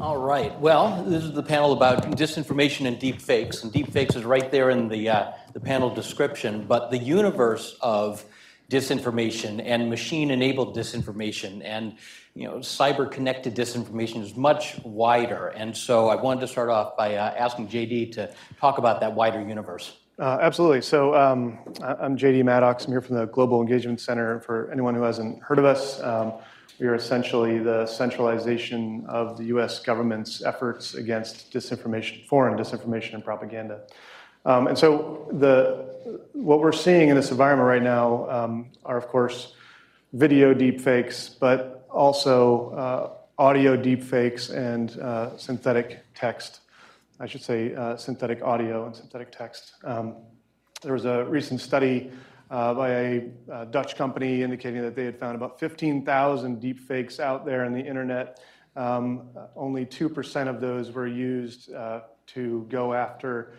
All right. Well, this is the panel about disinformation and deepfakes, and deepfakes is right there in the panel description. But the universe of disinformation and machine-enabled disinformation and cyber-connected disinformation is much wider. And so I wanted to start off by asking JD to talk about that wider universe. Absolutely. So I'm JD Maddox. I'm here from the Global Engagement Center. For anyone who hasn't heard of us, we are essentially the centralization of the U.S. government's efforts against disinformation, foreign disinformation and propaganda. And so what we're seeing in this environment right now are, of course, video deepfakes, but also audio deepfakes and synthetic text. I should say synthetic audio and synthetic text. There was a recent study by a Dutch company indicating that they had found about 15,000 deepfakes out there on the internet. Only 2% of those were used to go after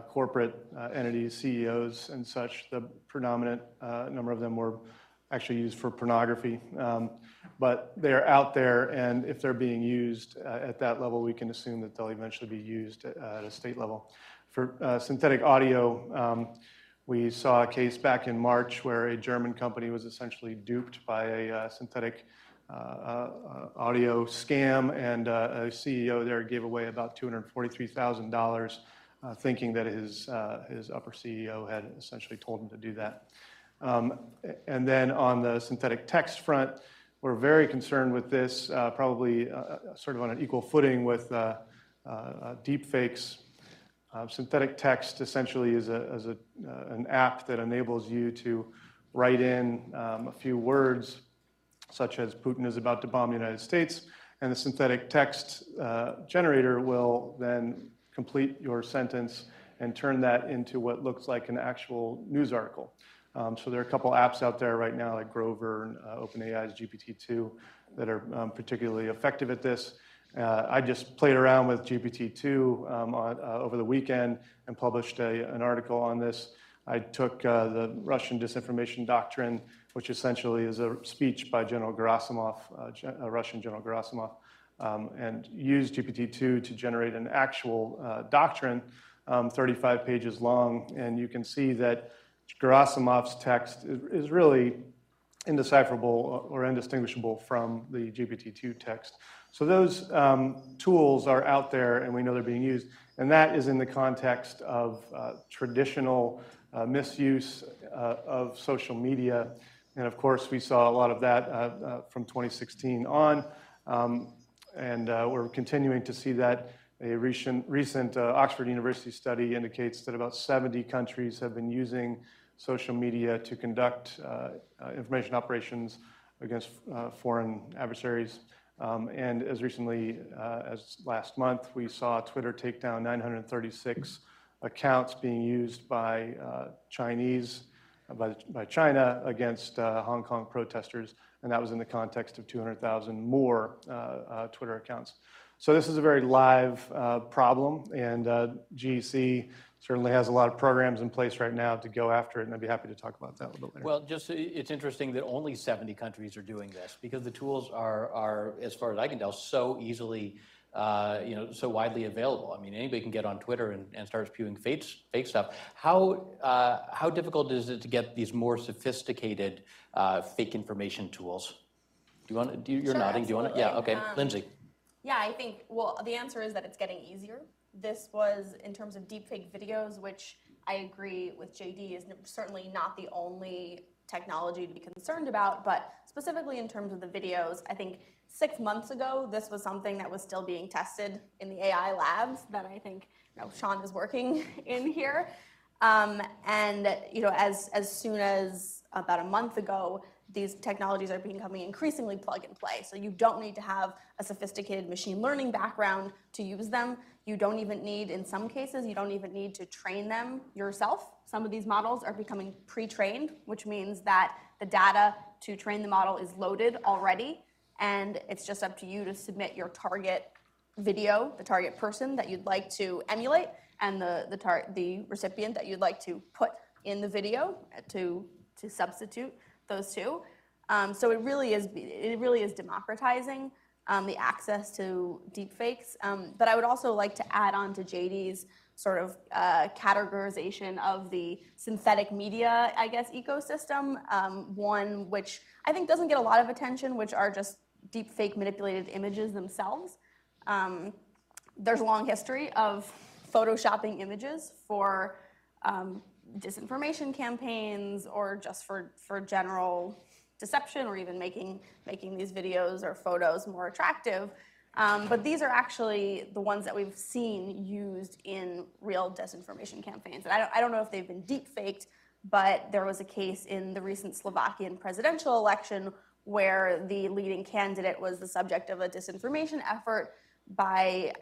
corporate entities, CEOs and such. The predominant number of them were actually used for pornography. But they're out there, and if they're being used at that level, we can assume that they'll eventually be used at a state level. For synthetic audio, we saw a case back in March where a German company was essentially duped by a synthetic audio scam, and a CEO there gave away about $243,000, thinking that his upper CEO had essentially told him to do that. And then on the synthetic text front, we're very concerned with this, probably sort of on an equal footing with deepfakes. Synthetic text essentially is an app that enables you to write in a few words, such as Putin is about to bomb the United States, and the synthetic text generator will then complete your sentence and turn that into what looks like an actual news article. So there are a couple apps out there right now, like Grover and OpenAI's GPT-2, that are particularly effective at this. I just played around with GPT-2 over the weekend and published an article on this. I took the Russian disinformation doctrine, which essentially is a speech by General Gerasimov, a Russian General Gerasimov, and used GPT-2 to generate an actual doctrine, 35 pages long. And you can see that Gerasimov's text is really indecipherable or indistinguishable from the GPT-2 text. So those tools are out there, and we know they're being used. And that is in the context of traditional misuse of social media. And of course, we saw a lot of that from 2016 on. And we're continuing to see that. A recent Oxford University study indicates that about 70 countries have been using social media to conduct information operations against foreign adversaries. And as recently as last month, we saw Twitter take down 936 accounts being used by by China against Hong Kong protesters, and that was in the context of 200,000 more Twitter accounts. So this is a very live problem, and GEC certainly has a lot of programs in place right now to go after it, and I'd be happy to talk about that a little bit later. Well, it's interesting that only 70 countries are doing this, because the tools are, as far as I can tell, so easily, so widely available. I mean, anybody can get on Twitter and start spewing fake stuff. How difficult is it to get these more sophisticated fake information tools? You're Sure, nodding. Do you want to? Yeah. Okay, Lindsay. Yeah, I think, well, the answer is that it's getting easier. This was, in terms of deepfake videos, which I agree with JD is certainly not the only technology to be concerned about, but specifically in terms of the videos, I think 6 months ago, this was something that was still being tested in the AI labs that I think Sean is working in here. And as soon as about a month ago, these technologies are becoming increasingly plug and play. So you don't need to have a sophisticated machine learning background to use them. You don't even need, in some cases, you don't even need to train them yourself. Some of these models are becoming pre-trained, which means that the data to train the model is loaded already, and it's just up to you to submit your target video, the target person that you'd like to emulate, and the recipient that you'd like to put in the video to substitute those two. So it really is democratizing the access to deepfakes. But I would also like to add on to JD's sort of categorization of the synthetic media, I guess, ecosystem. One which I think doesn't get a lot of attention, which are just deepfake manipulated images themselves. There's a long history of photoshopping images for disinformation campaigns or just for general deception, or even making these videos or photos more attractive. But these are actually the ones that we've seen used in real disinformation campaigns. And I don't know if they've been deep-faked, but there was a case in the recent Slovakian presidential election where the leading candidate was the subject of a disinformation effort by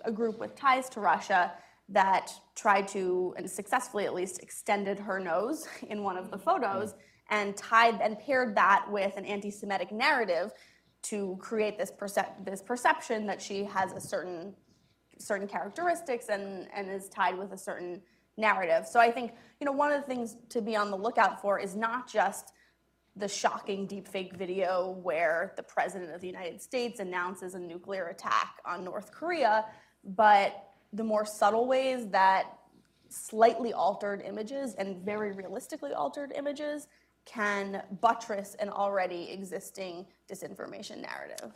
a group with ties to Russia that tried to, and successfully at least, extended her nose in one of the photos and paired that with an anti-Semitic narrative to create this perception that she has a certain characteristics and is tied with a certain narrative. So I think, one of the things to be on the lookout for is not just the shocking deepfake video where the president of the United States announces a nuclear attack on North Korea, but the more subtle ways that slightly altered images and very realistically altered images can buttress an already existing disinformation narrative.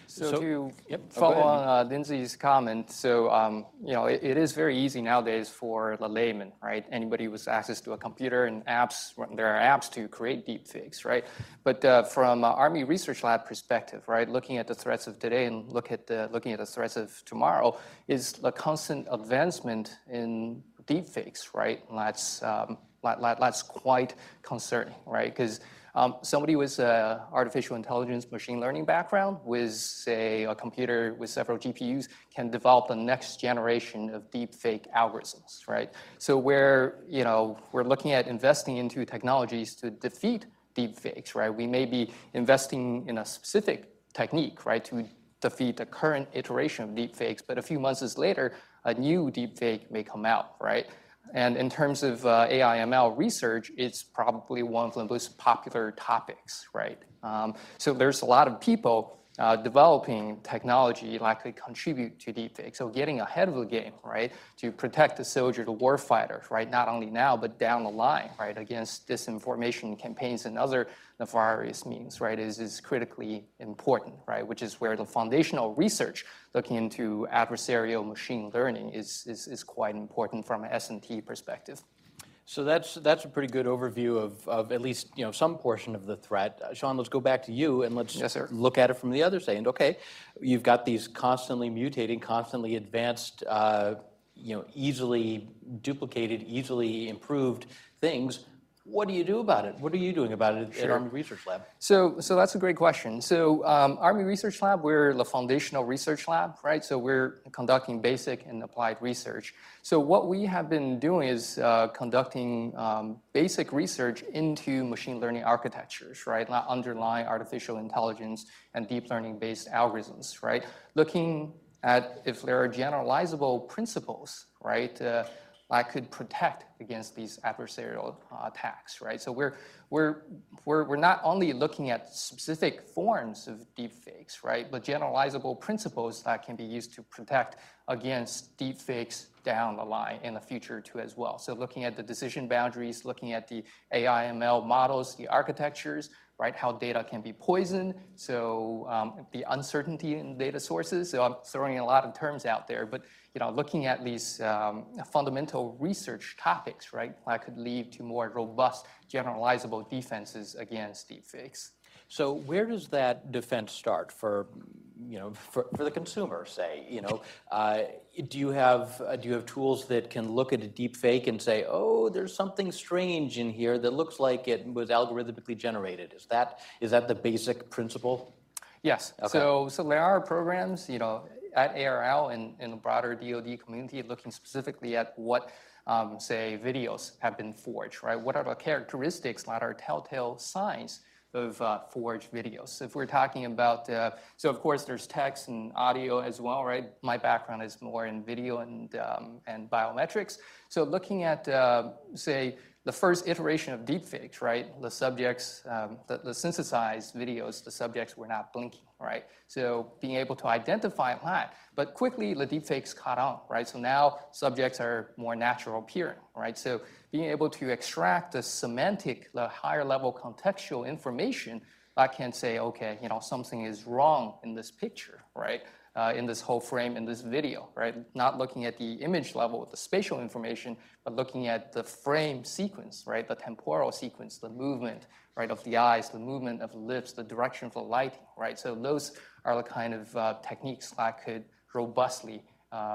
So to follow on Lindsay's comment, it is very easy nowadays for the layman, right? Anybody with access to a computer and apps, there are apps to create deepfakes, right? But from Army Research Lab perspective, right, looking at the threats of today and looking at the threats of tomorrow is the constant advancement in deepfakes, right? That's quite concerning, right? Because somebody with artificial intelligence, machine learning background with, say, a computer with several GPUs can develop the next generation of deepfake algorithms, right? So we're looking at investing into technologies to defeat deepfakes, right? We may be investing in a specific technique, right, to defeat the current iteration of deepfakes, but a few months later, a new deepfake may come out, right? And in terms of AI/ML research, it's probably one of the most popular topics, right? So there's a lot of people developing technology likely contribute to deepfakes. So getting ahead of the game, right, to protect the soldier, the warfighter, right, not only now, but down the line, right, against disinformation campaigns and other nefarious means, right, is critically important, right, which is where the foundational research looking into adversarial machine learning is quite important from an S&T perspective. So that's a pretty good overview of at least some portion of the threat. Sean, let's go back to you and let's look at it from the other side. And okay, you've got these constantly mutating, constantly advanced, easily duplicated, easily improved things. What do you do about it? What are you doing about it at Army Research Lab? So that's a great question. So Army Research Lab, we're the foundational research lab, right? So we're conducting basic and applied research. So what we have been doing is conducting basic research into machine learning architectures, right? Underlying artificial intelligence and deep learning-based algorithms, right? Looking at if there are generalizable principles, right? That could protect against these adversarial attacks, right? So we're not only looking at specific forms of deepfakes, right, but generalizable principles that can be used to protect against deepfakes down the line in the future too as well. So looking at the decision boundaries, looking at the AI/ML models, the architectures, right, how data can be poisoned, so the uncertainty in data sources. So I'm throwing a lot of terms out there, but looking at these fundamental research topics, right, that could lead to more robust, generalizable defenses against deepfakes. So where does that defense start for the consumer, say? Do you have tools that can look at a deep fake and say, oh, there's something strange in here that looks like it was algorithmically generated? Is that the basic principle? Yes. Okay. So there are programs, at ARL and in the broader DoD community looking specifically at what, say, videos have been forged, right? What are the characteristics that are telltale signs of forged videos? So if we're talking about, so of course there's text and audio as well, right? My background is more in video and biometrics. So looking at, say, the first iteration of deepfakes, right? The subjects, the synthesized videos, the subjects were not blinking, right? So being able to identify that, but quickly the deepfakes caught on, right? So now subjects are more natural appearing, right? So being able to extract the semantic, the higher level contextual information, I can say, okay, something is wrong in this picture, right? In this whole frame, in this video, right? Not looking at the image level, the spatial information, but looking at the frame sequence, right? The temporal sequence, the movement, right, of the eyes, the movement of the lips, the direction of the lighting, right? So those are the kind of techniques that could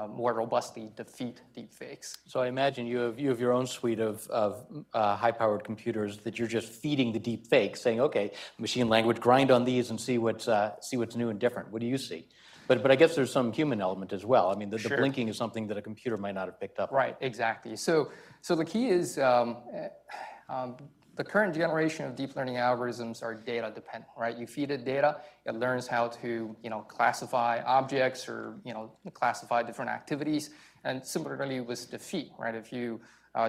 more robustly defeat deepfakes. So I imagine you have your own suite of high-powered computers that you're just feeding the deep fake, saying, okay, machine language, grind on these and see what's new and different. What do you see? But I guess there's some human element as well. I mean, the blinking is something that a computer might not have picked up. Right, exactly. So the key is the current generation of deep learning algorithms are data dependent, right? You feed it data, it learns how to classify objects or classify different activities. And similarly with defeat, right? If you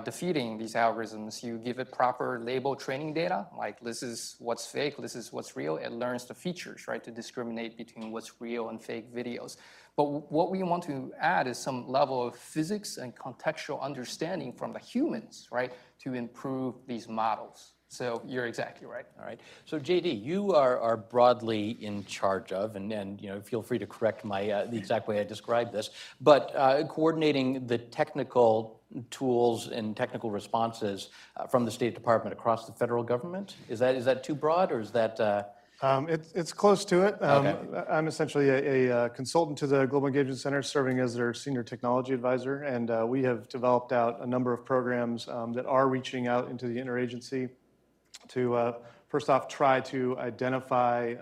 defeating these algorithms, you give it proper label training data, like this is what's fake, this is what's real. It learns the features, right, to discriminate between what's real and fake videos. But what we want to add is some level of physics and contextual understanding from the humans, right, to improve these models. So you're exactly right. All right. So JD, you are broadly in charge of, and feel free to correct the exact way I described this, but coordinating the technical tools and technical responses from the State Department across the federal government. Is that too broad, or is that? It's close to it. Okay. I'm essentially a consultant to the Global Engagement Center, serving as their senior technology advisor, and we have developed out a number of programs that are reaching out into the interagency to, first off, try to identify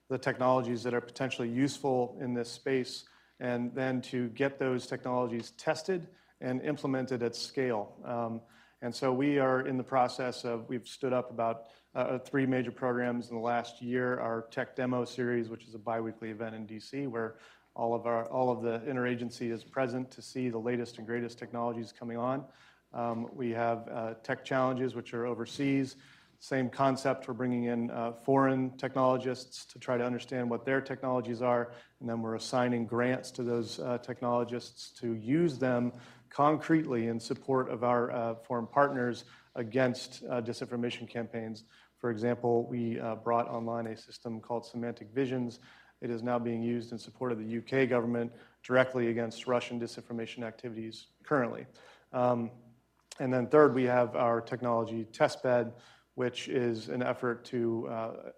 the technologies that are potentially useful in this space, and then to get those technologies tested and implemented at scale. And so we are in the process of, we've stood up about 3 major programs in the last year. Our tech demo series, which is a biweekly event in DC, where all of the interagency is present to see the latest and greatest technologies coming on. We have tech challenges, which are overseas. Same concept, we're bringing in foreign technologists to try to understand what their technologies are, and then we're assigning grants to those technologists to use them concretely in support of our foreign partners against disinformation campaigns. For example, we brought online a system called Semantic Visions. It is now being used in support of the UK government directly against Russian disinformation activities currently. And then third, we have our technology testbed, which is an effort to,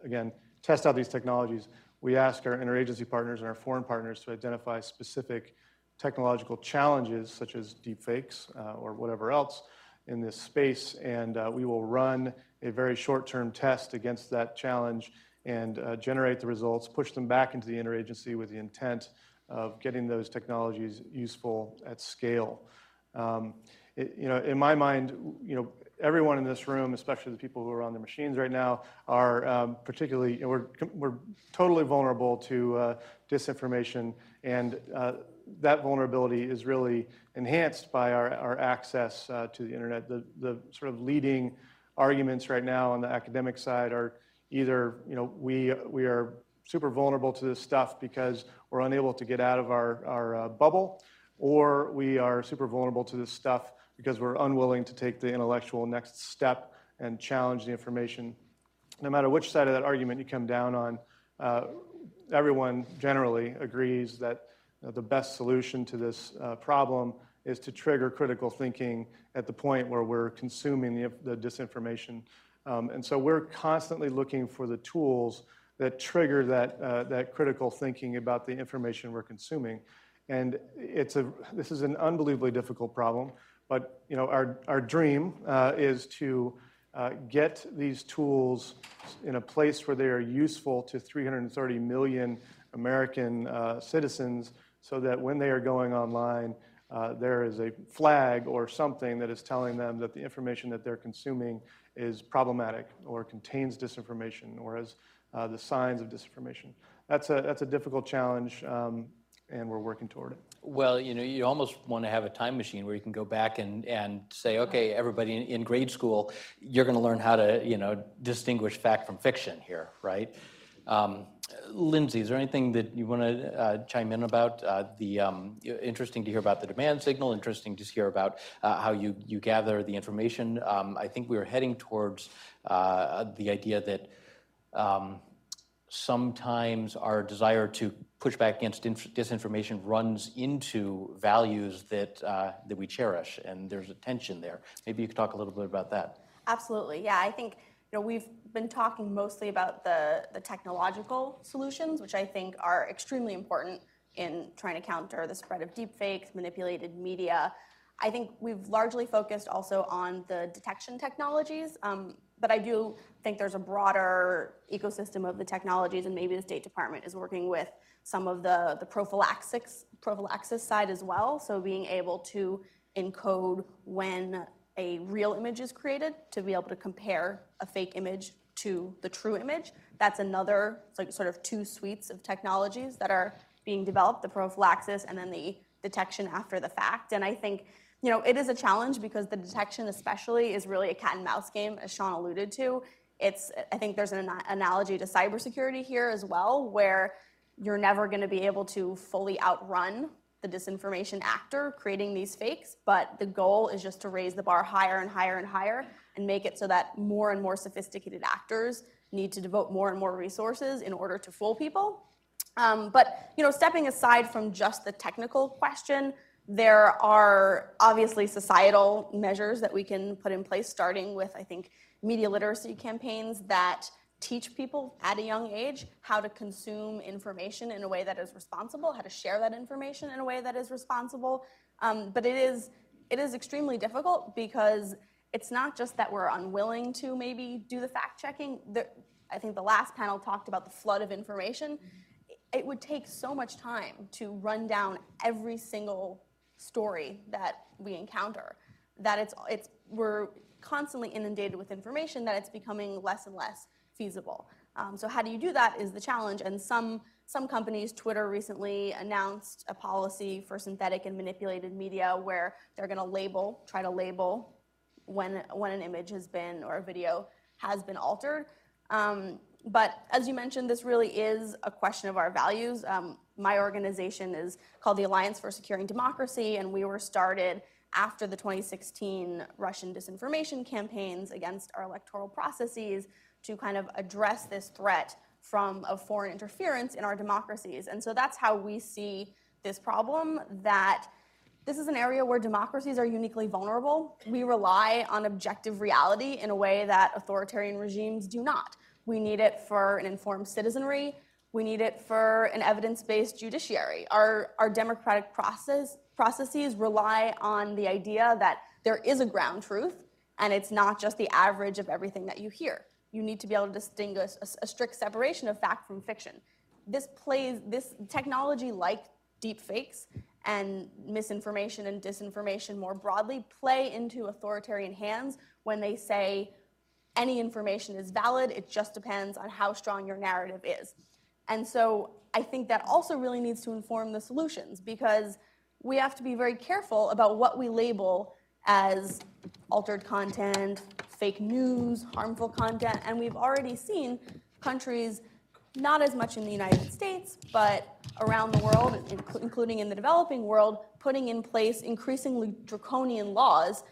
again, test out these technologies. We ask our interagency partners and our foreign partners to identify specific technological challenges, such as deepfakes or whatever else in this space, and we will run a very short-term test against that challenge and generate the results, push them back into the interagency with the intent of getting those technologies useful at scale. In my mind, everyone in this room, especially the people who are on their machines right now, are particularly, we're totally vulnerable to disinformation, and that vulnerability is really enhanced by our access to the internet. The sort of leading arguments right now on the academic side are either, we are super vulnerable to this stuff because we're unable to get out of our bubble, or we are super vulnerable to this stuff because we're unwilling to take the intellectual next step and challenge the information. No matter which side of that argument you come down on, everyone generally agrees that the best solution to this problem is to trigger critical thinking at the point where we're consuming the disinformation. And so we're constantly looking for the tools that trigger that critical thinking about the information we're consuming. And this is an unbelievably difficult problem. But our dream is to get these tools in a place where they are useful to 330 million American citizens, so that when they are going online, there is a flag or something that is telling them that the information that they're consuming is problematic or contains disinformation or has the signs of disinformation. That's a difficult challenge. and we're working toward it. Well, you almost want to have a time machine where you can go back and say, okay, everybody in grade school, you're going to learn how to, distinguish fact from fiction here, right? Lindsay, is there anything that you want to chime in about? Interesting to hear about the demand signal, interesting to hear about how you gather the information. I think we were heading towards the idea that sometimes our desire to push back against disinformation runs into values that we cherish, and there's a tension there. Maybe you could talk a little bit about that. Absolutely, yeah. I think we've been talking mostly about the technological solutions, which I think are extremely important in trying to counter the spread of deepfakes, manipulated media. I think we've largely focused also on the detection technologies, but I do think there's a broader ecosystem of the technologies, and maybe the State Department is working with some of the prophylaxis side as well. So being able to encode when a real image is created, to be able to compare a fake image to the true image. That's another sort of two suites of technologies that are being developed, the prophylaxis and then the detection after the fact. And I think it is a challenge because the detection especially is really a cat and mouse game, as Sean alluded to. I think there's an analogy to cybersecurity here as well, where you're never going to be able to fully outrun the disinformation actor creating these fakes, but the goal is just to raise the bar higher and higher and higher and make it so that more and more sophisticated actors need to devote more and more resources in order to fool people. But stepping aside from just the technical question, there are obviously societal measures that we can put in place, starting with, I think, media literacy campaigns that teach people at a young age how to consume information in a way that is responsible, how to share that information in a way that is responsible. But it is extremely difficult because it's not just that we're unwilling to maybe do the fact checking. I think the last panel talked about the flood of information. It would take so much time to run down every single story that we encounter that we're constantly inundated with information that it's becoming less and less feasible. So how do you do that is the challenge. And some companies, Twitter recently announced a policy for synthetic and manipulated media where they're going to try to label when an image has been or a video has been altered. But as you mentioned, this really is a question of our values. My organization is called the Alliance for Securing Democracy, and we were started after the 2016 Russian disinformation campaigns against our electoral processes to kind of address this threat of foreign interference in our democracies. And so that's how we see this problem, that this is an area where democracies are uniquely vulnerable. We rely on objective reality in a way that authoritarian regimes do not. We need it for an informed citizenry. We need it for an evidence-based judiciary. Our democratic processes rely on the idea that there is a ground truth, and it's not just the average of everything that you hear. You need to be able to distinguish a strict separation of fact from fiction. This technology like deepfakes and misinformation and disinformation more broadly play into authoritarian hands when they say any information is valid, it just depends on how strong your narrative is. And so I think that also really needs to inform the solutions, because we have to be very careful about what we label as altered content, fake news, harmful content, and we've already seen countries, not as much in the United States, but around the world, including in the developing world, putting in place increasingly draconian laws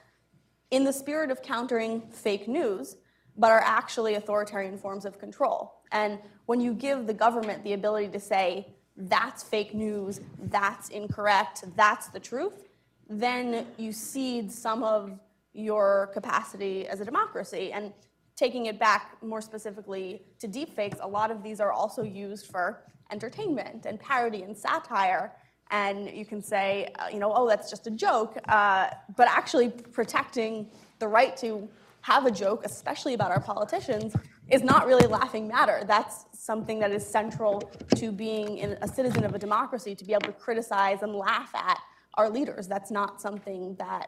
in the spirit of countering fake news, but are actually authoritarian forms of control. And when you give the government the ability to say, that's fake news, that's incorrect, that's the truth, then you cede some of your capacity as a democracy. And taking it back more specifically to deepfakes, a lot of these are also used for entertainment and parody and satire. And you can say, oh, that's just a joke, but actually protecting the right to have a joke, especially about our politicians, is not really laughing matter. That's something that is central to being a citizen of a democracy, to be able to criticize and laugh at our leaders. That's not something that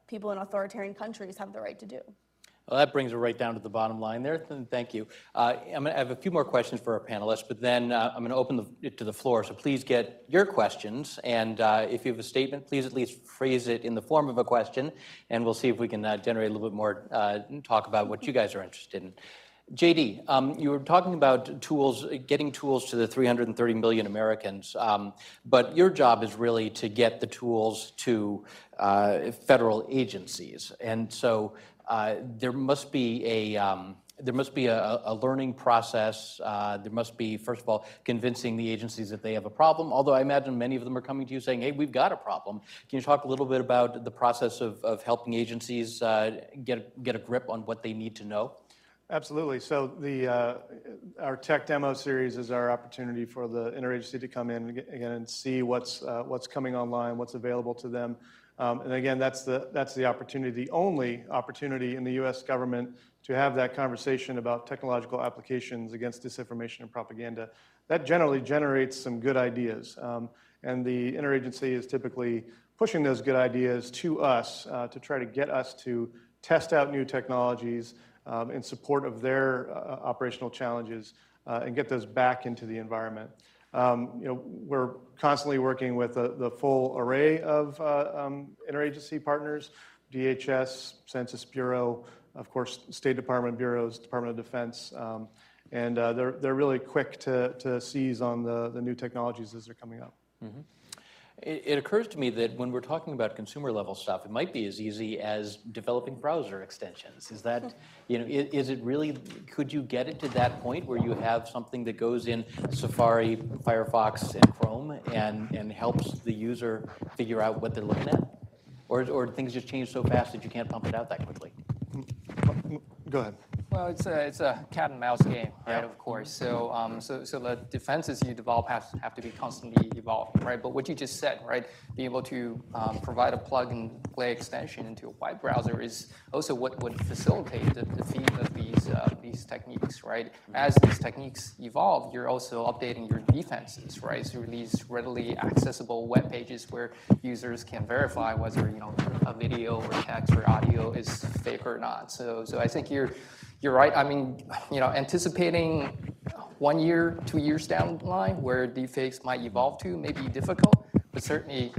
people in authoritarian countries have the right to do. Well, that brings it right down to the bottom line there. Thank you. I have a few more questions for our panelists, but then I'm going to open it to the floor. So please get your questions, and if you have a statement, please at least phrase it in the form of a question, and we'll see if we can generate a little bit more talk about what you guys are interested in. JD, you were talking about tools, getting tools to the 330 million Americans, but your job is really to get the tools to federal agencies, and so there must be a learning process. There must be, first of all, convincing the agencies that they have a problem, although I imagine many of them are coming to you saying, hey, we've got a problem. Can you talk a little bit about the process of helping agencies get a grip on what they need to know? Absolutely. So our tech demo series is our opportunity for the interagency to come in again and see what's coming online, what's available to them. And again, that's the opportunity, the only opportunity in the U.S. government to have that conversation about technological applications against disinformation and propaganda. That generally generates some good ideas. And the interagency is typically pushing those good ideas to us to try to get us to test out new technologies in support of their operational challenges and get those back into the environment. We're constantly working with the full array of interagency partners, DHS, Census Bureau, of course, State Department bureaus, Department of Defense, and they're really quick to seize on the new technologies as they're coming up. Mm-hmm. It occurs to me that when we're talking about consumer level stuff, it might be as easy as developing browser extensions. Is that, is it really, could you get it to that point where you have something that goes in Safari, Firefox, and Chrome and helps the user figure out what they're looking at? Or do things just change so fast that you can't pump it out that quickly? Go ahead. Well, it's a cat and mouse game, right? Yeah. Of course. So the defenses you develop have to be constantly evolving, right? But what you just said, right? Being able to provide a plug-and-play extension into a web browser is also what would facilitate the feed of these techniques, right? As these techniques evolve, you're also updating your defenses, right? So these readily accessible web pages where users can verify whether a video or text or audio is fake or not. So I think you're right. I mean, anticipating 1 year, 2 years down the line where deepfakes might evolve to may be difficult, but certainly,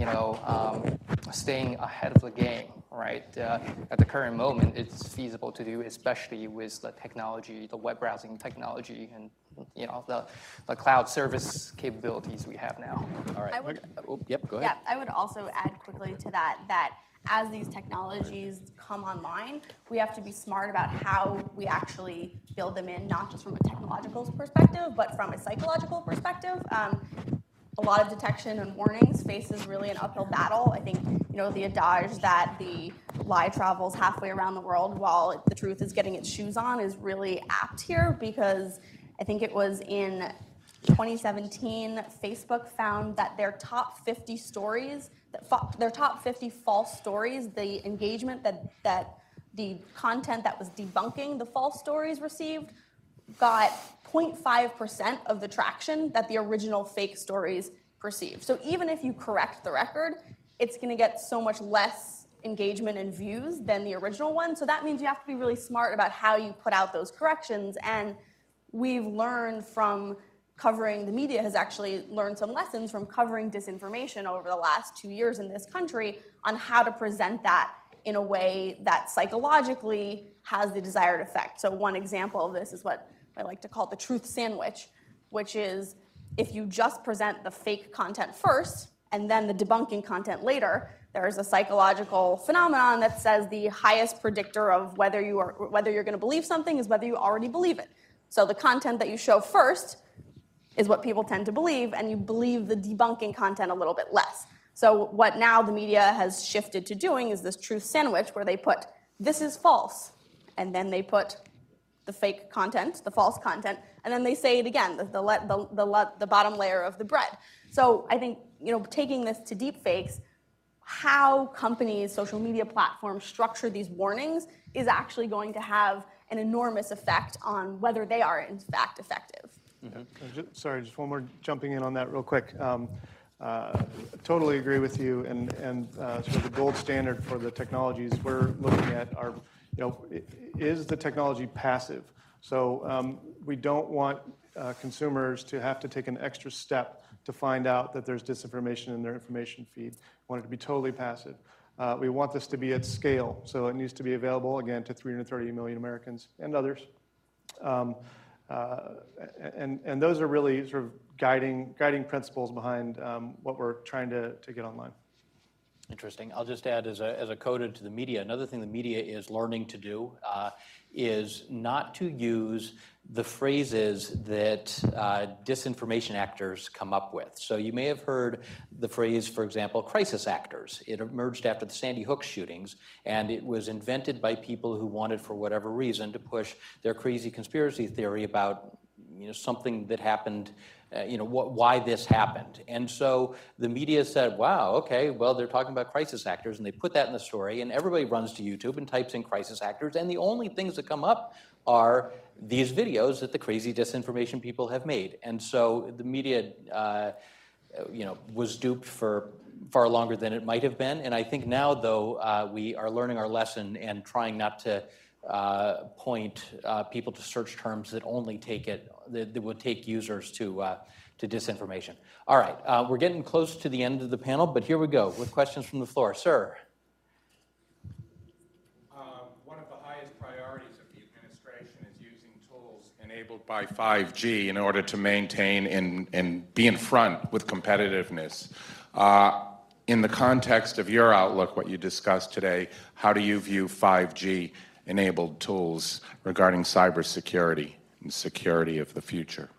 staying ahead of the game, right? At the current moment, it's feasible to do, especially with the technology, the web browsing technology, and the cloud service capabilities we have now. All right. Yep. Go ahead. Yeah, I would also add quickly to that as these technologies come online, we have to be smart about how we actually build them in, not just from a technological perspective, but from a psychological perspective. A lot of detection and warnings faces really an uphill battle. I think, the adage that the lie travels halfway around the world while the truth is getting its shoes on is really apt here, because I think it was in 2017, Facebook found that their top 50 stories, their top 50 false stories, the engagement that the content that was debunking the false stories received got 0.5% of the traction that the original fake stories received. So even if you correct the record, it's going to get so much less engagement and views than the original one. So that means you have to be really smart about how you put out those corrections. And we've learned from covering, the media has actually learned some lessons from covering disinformation over the last 2 years in this country on how to present that in a way that psychologically has the desired effect. So one example of this is what I like to call the truth sandwich, which is if you just present the fake content first and then the debunking content later, there's a psychological phenomenon that says the highest predictor of whether you're going to believe something is whether you already believe it. So the content that you show first is what people tend to believe, and you believe the debunking content a little bit less. So what now the media has shifted to doing is this truth sandwich where they put, this is false, and then they put the fake content, the false content, and then they say it again, the bottom layer of the bread. So I think, taking this to deepfakes, how companies, social media platforms structure these warnings is actually going to have an enormous effect on whether they are in fact effective. Mm-hmm. Sorry, just one more jumping in on that real quick. Totally agree with you, and sort of the gold standard for the technologies we're looking at are is the technology passive? So we don't want consumers to have to take an extra step to find out that there's disinformation in their information feed. We want it to be totally passive. We want this to be at scale, so it needs to be available, again, to 330 million Americans and others. And those are really sort of guiding principles behind what we're trying to get online. Interesting. I'll just add as a coda to the media, another thing the media is learning to do is not to use the phrases that disinformation actors come up with. So you may have heard the phrase, for example, crisis actors. It emerged after the Sandy Hook shootings, and it was invented by people who wanted, for whatever reason, to push their crazy conspiracy theory about something that happened, why this happened. And so the media said, wow, okay, well, they're talking about crisis actors, and they put that in the story, and everybody runs to YouTube and types in crisis actors, and the only things that come up are these videos that the crazy disinformation people have made. And so the media, was duped for far longer than it might have been. And I think now, though, we are learning our lesson and trying not to point people to search terms that only that would take users to disinformation. All right, we're getting close to the end of the panel, but here we go with questions from the floor. Sir. One of the highest priorities of the administration is using tools enabled by 5G in order to maintain and be in front with competitiveness. In the context of your outlook, what you discussed today, how do you view 5G enabled tools regarding cybersecurity and security of the future?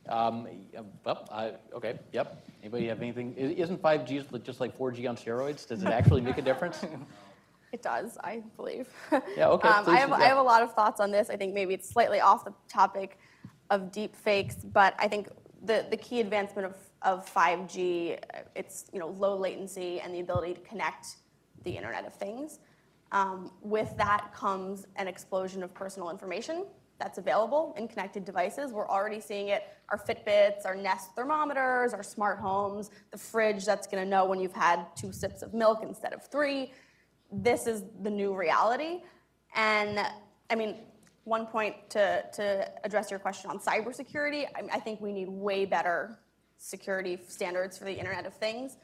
Okay, yep. Anybody have anything? Isn't 5G just like 4G on steroids? Does it actually make a difference? It does, I believe. Yeah, okay. I have a lot of thoughts on this. I think maybe it's slightly off the topic of deep fakes, but I think the key advancement of 5G, it's low latency and the ability to connect the Internet of Things. With that comes an explosion of personal information that's available in connected devices. We're already seeing it, our Fitbits, our Nest thermometers, our smart homes, the fridge that's gonna know when you've had 2 sips of milk instead of 3. This is the new reality. And I mean, one point to address your question on cybersecurity, I think we need way better security standards for the Internet of Things.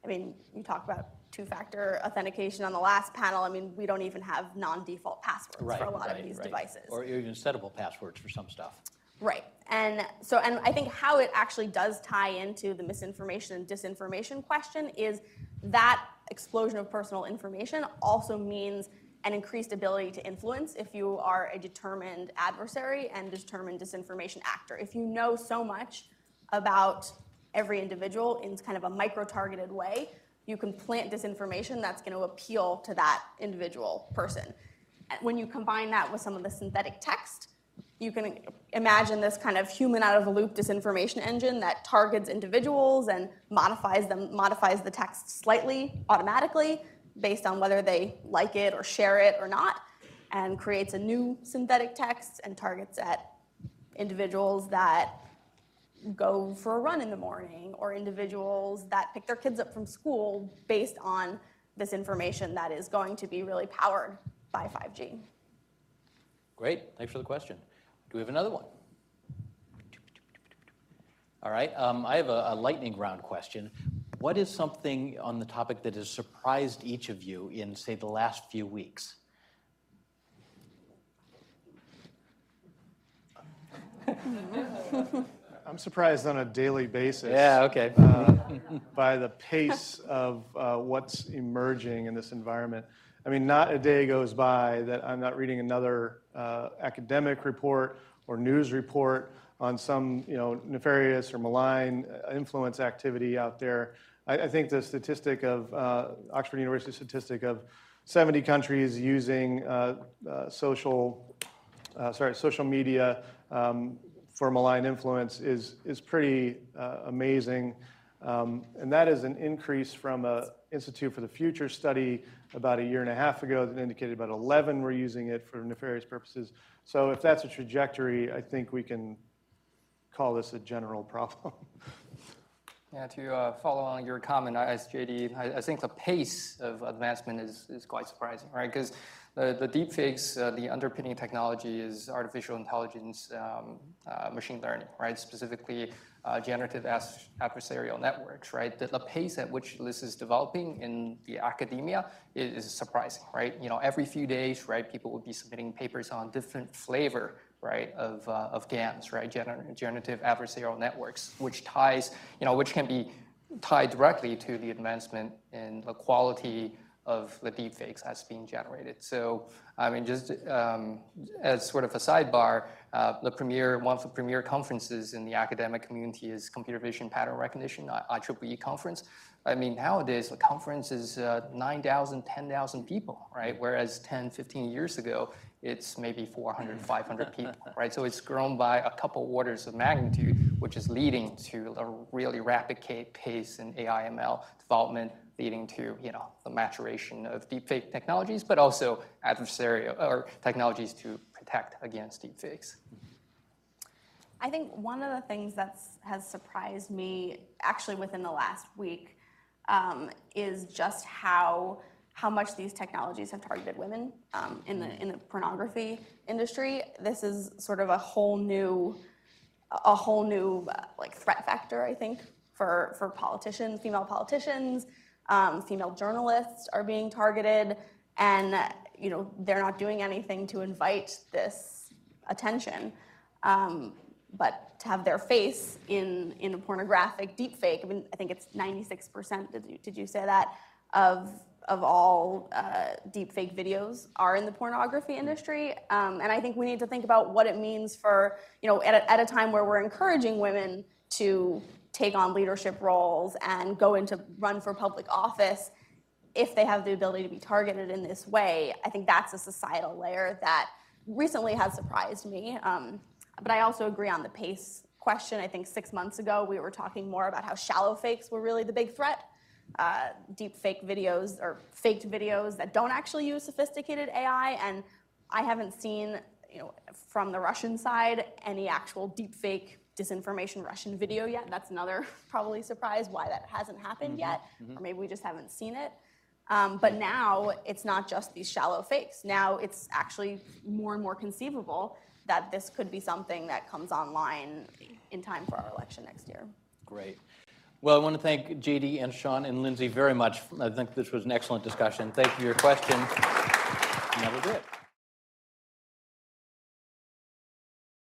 I mean, you talk about 2-factor authentication on the last panel. I mean, we don't even have non-default passwords for a lot of these devices. Or even settable passwords for some stuff. Right. And I think how it actually does tie into the misinformation and disinformation question is that explosion of personal information also means an increased ability to influence if you are a determined adversary and determined disinformation actor. If you know so much about every individual in kind of a micro-targeted way, you can plant disinformation that's going to appeal to that individual person. And when you combine that with some of the synthetic text, you can imagine this kind of human out-of-the-loop disinformation engine that targets individuals and modifies the text slightly automatically based on whether they like it or share it or not, and creates a new synthetic text and targets at individuals that go for a run in the morning or individuals that pick their kids up from school based on this information that is going to be really powered by 5G. Great, thanks for the question. Do we have another one? All right, I have a lightning round question. What is something on the topic that has surprised each of you in, say, the last few weeks? I'm surprised on a daily basis. Yeah, okay. By the pace of what's emerging in this environment. I mean, not a day goes by that I'm not reading another academic report or news report on some nefarious or malign influence activity out there. I think the statistic of Oxford University statistic of 70 countries using social media for malign influence is pretty amazing. And that is an increase from an Institute for the Future study about 1.5 years ago that indicated about 11 were using it for nefarious purposes. So if that's a trajectory, I think we can call this a general problem. Yeah, to follow on your comment, as JD, I think the pace of advancement is quite surprising, right? Because the deepfakes, the underpinning technology is artificial intelligence, machine learning, right? Specifically, generative adversarial networks, right? The pace at which this is developing in the academia is surprising, right? You know, every few days, right, people will be submitting papers on different flavor, right, of GANs, right, generative adversarial networks, which ties, you know, which can be tied directly to the advancement in the quality of the deepfakes that's being generated. So, I mean, just as sort of a sidebar, one of the premier conferences in the academic community is Computer Vision Pattern Recognition, IEEE conference. I mean, nowadays, the conference is 9,000, 10,000 people, right? Whereas 10, 15 years ago, it's maybe 400, 500 people, right? So it's grown by a couple orders of magnitude, which is leading to a really rapid pace in AI/ML development, leading to, you know, the maturation of deepfake technologies, but also adversarial or technologies to protect against deepfakes. I think one of the things that has surprised me actually within the last week is just how much these technologies have targeted women in the pornography industry. This is sort of a whole new like threat factor, I think, for politicians, female politicians. Female journalists are being targeted, and you know, they're not doing anything to invite this attention. But to have their face in a pornographic deepfake, I mean, I think it's 96%. Did you say that of all deepfake videos are in the pornography industry? And I think we need to think about what it means for, you know, at a time where we're encouraging women to take on leadership roles and run for public office, if they have the ability to be targeted in this way. I think that's a societal layer that recently has surprised me. But I also agree on the pace question. I think 6 months ago, we were talking more about how shallow fakes were really the big threat. Deep fake videos or faked videos that don't actually use sophisticated AI. And I haven't seen, you know, from the Russian side, any actual deep fake disinformation Russian video yet. That's another probably surprise why that hasn't happened yet, or maybe we just haven't seen it. But now it's not just these shallow fakes. Now it's actually more and more conceivable that this could be something that comes online in time for our election next year. Great. Well, I want to thank JD and Sean and Lindsay very much. I think this was an excellent discussion. Thank you for your question. And that was it.